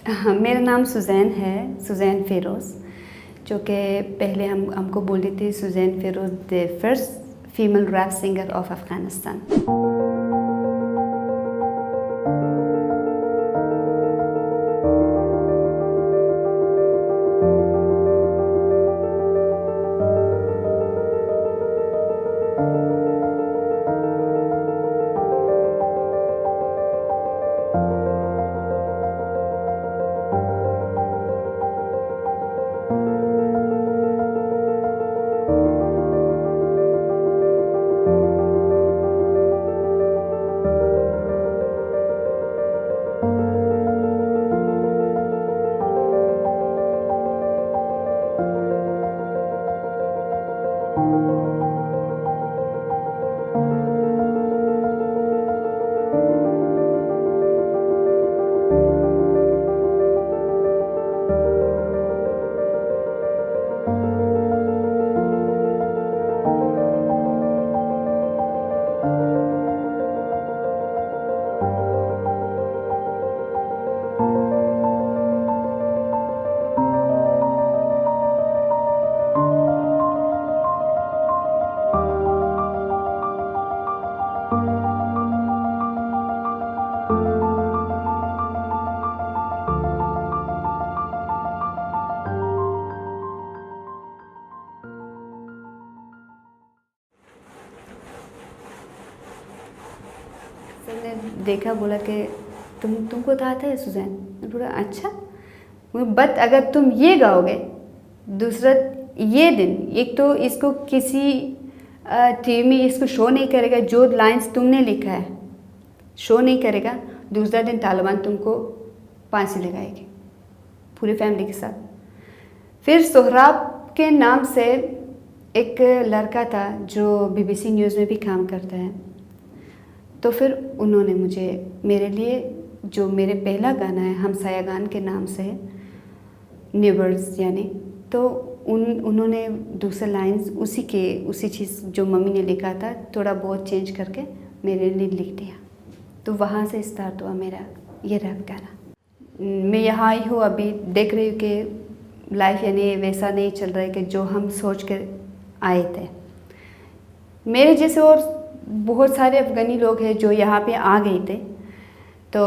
हाँ, मेरा नाम सुज़ैन है, सुज़ैन फ़िरोज़, जो कि पहले हमको बोलती थी Sosan Firooz, the first female rap singer of Afghanistan. Sir ने देखा, बोला कि तुमको तो आता है सुज़ैन। मैं बोला अच्छा। बट अगर तुम ये गाओगे, दूसरा ये दिन, एक तो इसको किसी टीवी में इसको शो नहीं करेगा, जो लाइंस तुमने लिखा है शो नहीं करेगा। दूसरा दिन तालिबान तुमको फांसी लगाएगी पूरी फैमिली के साथ। फिर सोहराब के नाम से एक लड़का था जो बीबीसी न्यूज़ में भी काम करता है, तो फिर उन्होंने मेरे लिए जो मेरे पहला गाना है हमसाया गान के नाम से है, नेबर्स यानी, तो उन्होंने दूसरे लाइंस उसी चीज़ जो मम्मी ने लिखा था थोड़ा बहुत चेंज करके मेरे लिए लिख दिया। तो वहाँ से स्टार्ट हुआ मेरा ये रैप गाना। मैं यहाँ आई हूँ, अभी देख रही हूँ कि लाइफ यानी वैसा नहीं चल रहा है कि जो हम सोच कर आए थे। मेरे जैसे और बहुत सारे अफ़गानी लोग हैं जो यहाँ पे आ गए थे, तो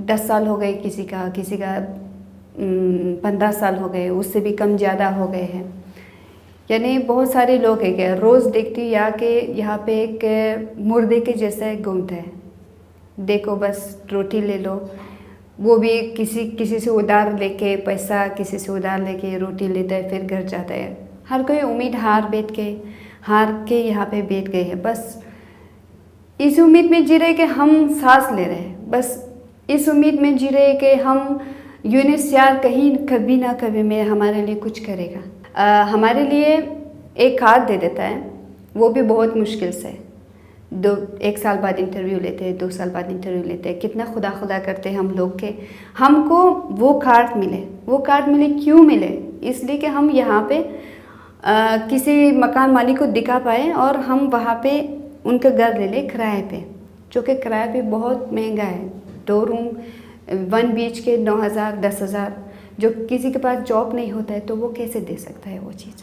10 साल हो गए, किसी का 15 साल हो गए, उससे भी कम ज़्यादा हो गए हैं। यानी बहुत सारे लोग हैं क्या, रोज़ देखती या कि यहाँ पे एक मुर्दे के जैसा घूमता है। देखो बस रोटी ले लो, वो भी किसी से उधार लेके, पैसा किसी से उधार लेके रोटी लेता है, फिर घर जाता है। हर कोई उम्मीद हार के यहाँ पे बैठ गए हैं। बस इस उम्मीद में जी रहे कि हम सांस ले रहे हैं, बस इस उम्मीद में जी रहे कि हम यूनिस यार कहीं कभी ना कभी में हमारे लिए कुछ करेगा। हमारे लिए एक कार्ड दे देता है, वो भी बहुत मुश्किल से। 1 साल बाद इंटरव्यू लेते हैं, 2 साल बाद इंटरव्यू लेते हैं, कितना खुदा करते हैं हम लोग के हमको वो कार्ड मिले। वो कार्ड मिले क्यों मिले? इसलिए कि हम यहाँ पे किसी मकान मालिक को दिखा पाए और हम वहाँ पे उनका घर ले ले किराए पे, जो कि किराए पे बहुत महंगा है। 2 रूम 1 बीच के 9,000 10,000। जो किसी के पास जॉब नहीं होता है तो वो कैसे दे सकता है वो चीज़?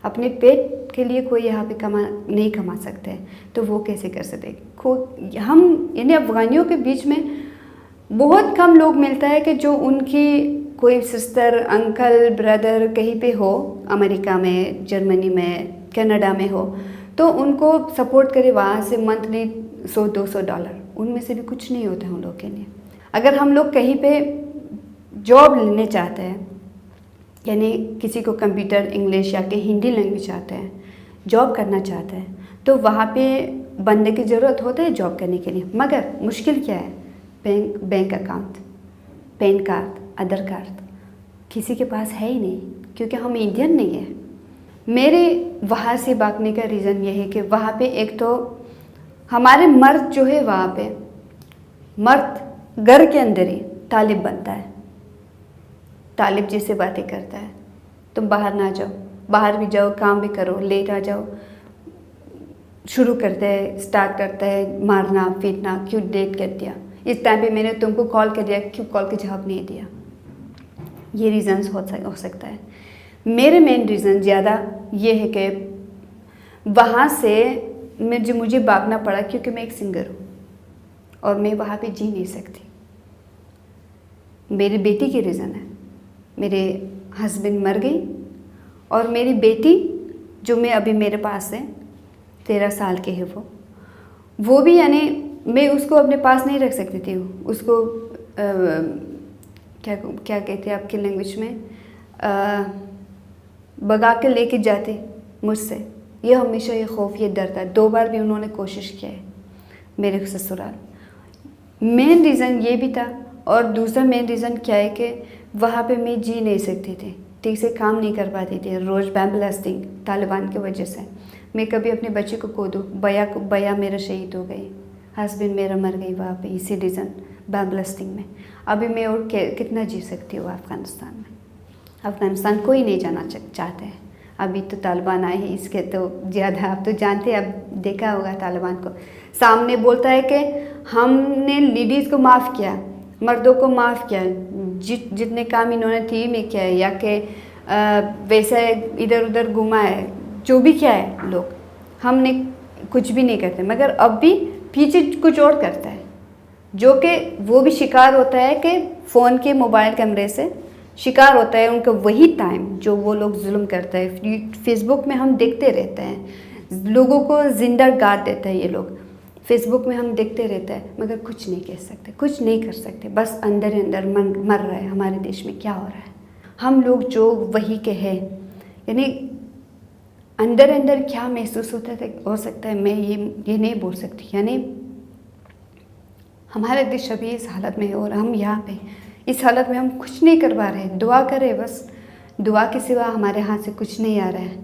अपने पेट के लिए कोई यहाँ पे नहीं कमा सकते हैं, तो वो कैसे कर सकते? हम यानी अफ़गानियों के बीच में बहुत कम लोग मिलता है कि जो उनकी कोई सिस्टर, अंकल, ब्रदर कहीं पे हो, अमेरिका में, जर्मनी में, कनाडा में हो, तो उनको सपोर्ट करे वहाँ से मंथली $100-200। उनमें से भी कुछ नहीं होता है उन लोग के लिए। अगर हम लोग कहीं पे जॉब लेने चाहते हैं, यानी किसी को कंप्यूटर, इंग्लिश या कि हिंदी लैंग्वेज आता है, जॉब करना चाहते हैं, तो वहाँ पे बंदे की ज़रूरत होता है जॉब करने के लिए। मगर मुश्किल क्या है? बैंक अकाउंट, पैन कार्ड, आधार कार्ड किसी के पास है ही नहीं, क्योंकि हम इंडियन नहीं है। मेरे वहाँ से भागने का रीज़न ये है कि वहाँ पे एक तो हमारे मर्द जो है, वहाँ पे मर्द घर के अंदर ही तालिब बनता है, तालिब जैसे बातें करता है। तुम बाहर ना जाओ, बाहर भी जाओ, काम भी करो, लेट आ जाओ, स्टार्ट करता है मारना पीटना। क्यों लेट कर दिया? इस टाइम पे मैंने तुमको कॉल कर दिया, क्यों कॉल के जवाब नहीं दिया? ये रीज़न्स हो सकता है। मेरे मेन रीज़न ज़्यादा ये है कि वहाँ से मुझे भागना पड़ा क्योंकि मैं एक सिंगर हूँ और मैं वहाँ पे जी नहीं सकती। मेरी बेटी की रीज़न है, मेरे हस्बैंड मर गई और मेरी बेटी जो मैं अभी मेरे पास है 13 साल की है, वो भी यानी मैं उसको अपने पास नहीं रख सकती थी। उसको क्या क्या कहते हैं आपकी लैंग्वेज में, भगा के लेके जाते मुझसे। ये हमेशा ये खौफ, ये डर था। 2 बार भी उन्होंने कोशिश किया है मेरे ससुराल। मेन रीज़न ये भी था और दूसरा मेन रीज़न क्या है कि वहाँ पे मैं जी नहीं सकती थी, ठीक से काम नहीं कर पाती थी। रोज़ बम ब्लास्टिंग तालिबान की वजह से मैं कभी अपने बच्चे को खो दूँ। बया मेरा शहीद हो गई, हस्बैंड मेरा मर गई वहाँ पे इसी रीज़न बम ब्लास्टिंग में। अभी मैं और कितना जी सकती हूँ अफ़गानिस्तान में। अफ़गानिस्तान कोई नहीं जाना चाहते हैं। अभी तो तालिबान आए हैं, इसके तो ज़्यादा आप तो जानते हैं, अब देखा होगा तालिबान को। सामने बोलता है कि हमने लेडीज़ को माफ़ किया, मर्दों को माफ़ किया, जितने काम इन्होंने थी में किया है या कि वैसे इधर उधर घुमा है, जो भी किया है लोग, हमने कुछ भी नहीं करते। मगर अब भी पीछे कुछ और करता है, जो कि वो भी शिकार होता है कि फ़ोन के मोबाइल कैमरे से शिकार होता है उनका वही टाइम जो वो लोग जुल्म करते हैं। फेसबुक में हम देखते रहते हैं, लोगों को जिंदा गाड़ देते हैं ये लोग। फेसबुक में हम देखते रहते हैं मगर कुछ नहीं कह सकते, कुछ नहीं कर सकते। बस अंदर ही अंदर मर रहा है हमारे देश में क्या हो रहा है। हम लोग जो वही के हैं, यानी अंदर अंदर क्या महसूस होता है हो सकता है मैं ये नहीं बोल सकती। यानी हमारा देश अभी इस हालत में है और हम यहाँ पे इस हालत में हम कुछ नहीं कर पा रहे। दुआ करें बस, दुआ के सिवा हमारे हाथ से कुछ नहीं आ रहा है।